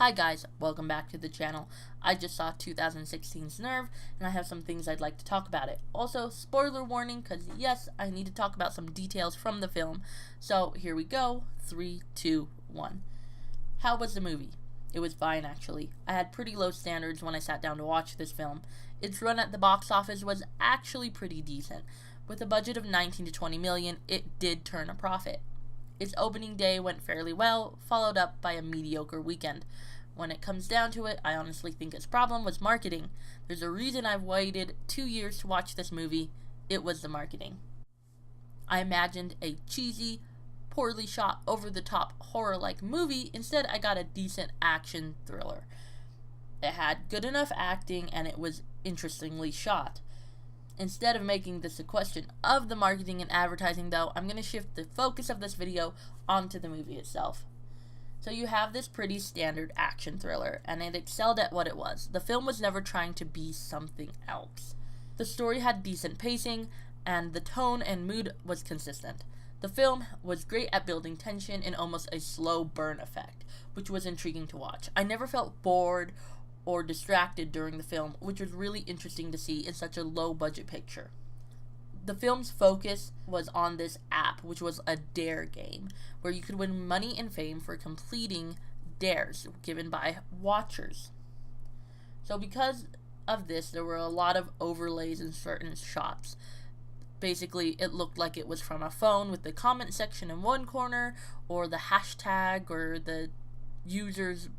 Hi guys, welcome back to the channel. I just saw 2016's Nerve, and I have some things I'd like to talk about it. Also, spoiler warning, because yes, I need to talk about some details from the film. So, here we go. 3, 2, 1. How was the movie? It was fine, actually. I had pretty low standards when I sat down to watch this film. Its run at the box office was actually pretty decent. With a budget of 19 to 20 million, it did turn a profit. Its opening day went fairly well, followed up by a mediocre weekend. When it comes down to it, I honestly think its problem was marketing. There's a reason I've waited 2 years to watch this movie. It was the marketing. I imagined a cheesy, poorly shot, over-the-top, horror-like movie. Instead, I got a decent action thriller. It had good enough acting, and it was interestingly shot. Instead of making this a question of the marketing and advertising, though, I'm going to shift the focus of this video onto the movie itself. So you have this pretty standard action thriller, and it excelled at what it was. The film was never trying to be something else. The story had decent pacing, and the tone and mood was consistent. The film was great at building tension in almost a slow burn effect, which was intriguing to watch. I never felt bored or distracted during the film, which was really interesting to see in such a low-budget picture. The film's focus was on this app, which was a dare game, where you could win money and fame for completing dares given by watchers. So because of this, there were a lot of overlays in certain shots. Basically, it looked like it was from a phone with the comment section in one corner, or the hashtag, or the user's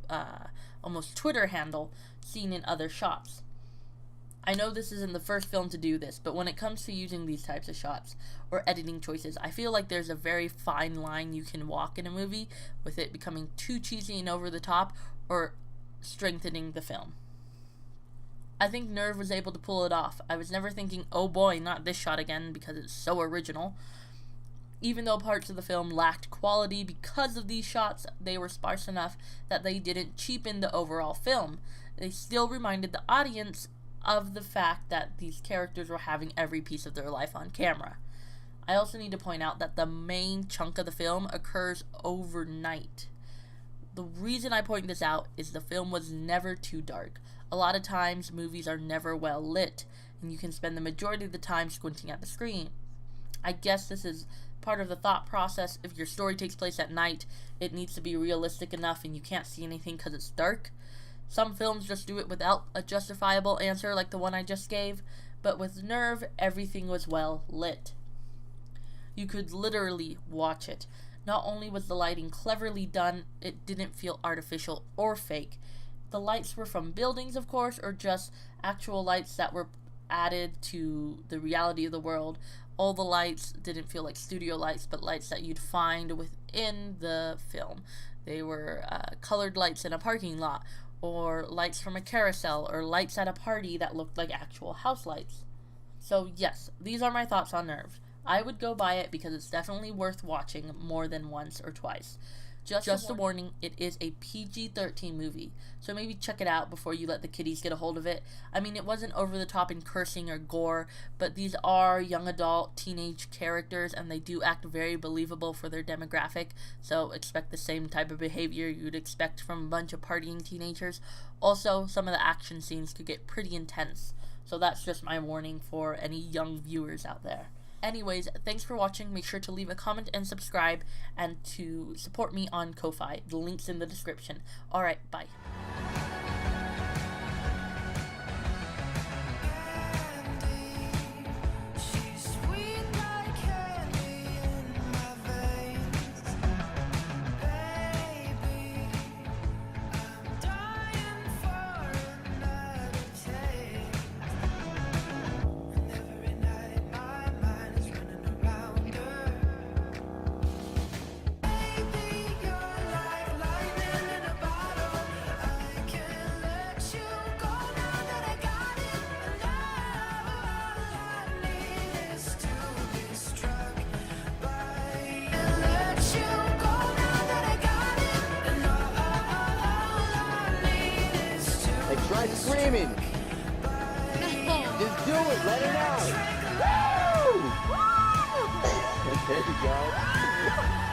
almost Twitter handle seen in other shots. I know this isn't the first film to do this, but when it comes to using these types of shots or editing choices, I feel like there's a very fine line you can walk in a movie with it becoming too cheesy and over the top or strengthening the film. I think Nerve was able to pull it off. I was never thinking, oh boy, not this shot again, because it's so original. Even though parts of the film lacked quality because of these shots, they were sparse enough that they didn't cheapen the overall film. They still reminded the audience of the fact that these characters were having every piece of their life on camera. I also need to point out that the main chunk of the film occurs overnight. The reason I point this out is the film was never too dark. A lot of times, movies are never well lit, and you can spend the majority of the time squinting at the screen. I guess this is part of the thought process. If your story takes place at night, it needs to be realistic enough and you can't see anything because it's dark. Some films just do it without a justifiable answer like the one I just gave, but with Nerve, everything was well lit. You could literally watch it. Not only was the lighting cleverly done, it didn't feel artificial or fake. The lights were from buildings, of course, or just actual lights that were added to the reality of the world. All the lights didn't feel like studio lights, but lights that you'd find within the film. They were colored lights in a parking lot, or lights from a carousel, or lights at a party that looked like actual house lights. So yes, these are my thoughts on Nerve. I would go buy it because it's definitely worth watching more than once or twice. Just a warning, it is a PG-13 movie, so maybe check it out before you let the kiddies get a hold of it. I mean, it wasn't over the top in cursing or gore, but these are young adult teenage characters, and they do act very believable for their demographic, so expect the same type of behavior you'd expect from a bunch of partying teenagers. Also, some of the action scenes could get pretty intense, so that's just my warning for any young viewers out there. Anyways, thanks for watching. Make sure to leave a comment and subscribe, and to support me on Kofi. The link's in the description. Alright, bye. Try screaming. No. Just do it. Let it out. Woo! There you go.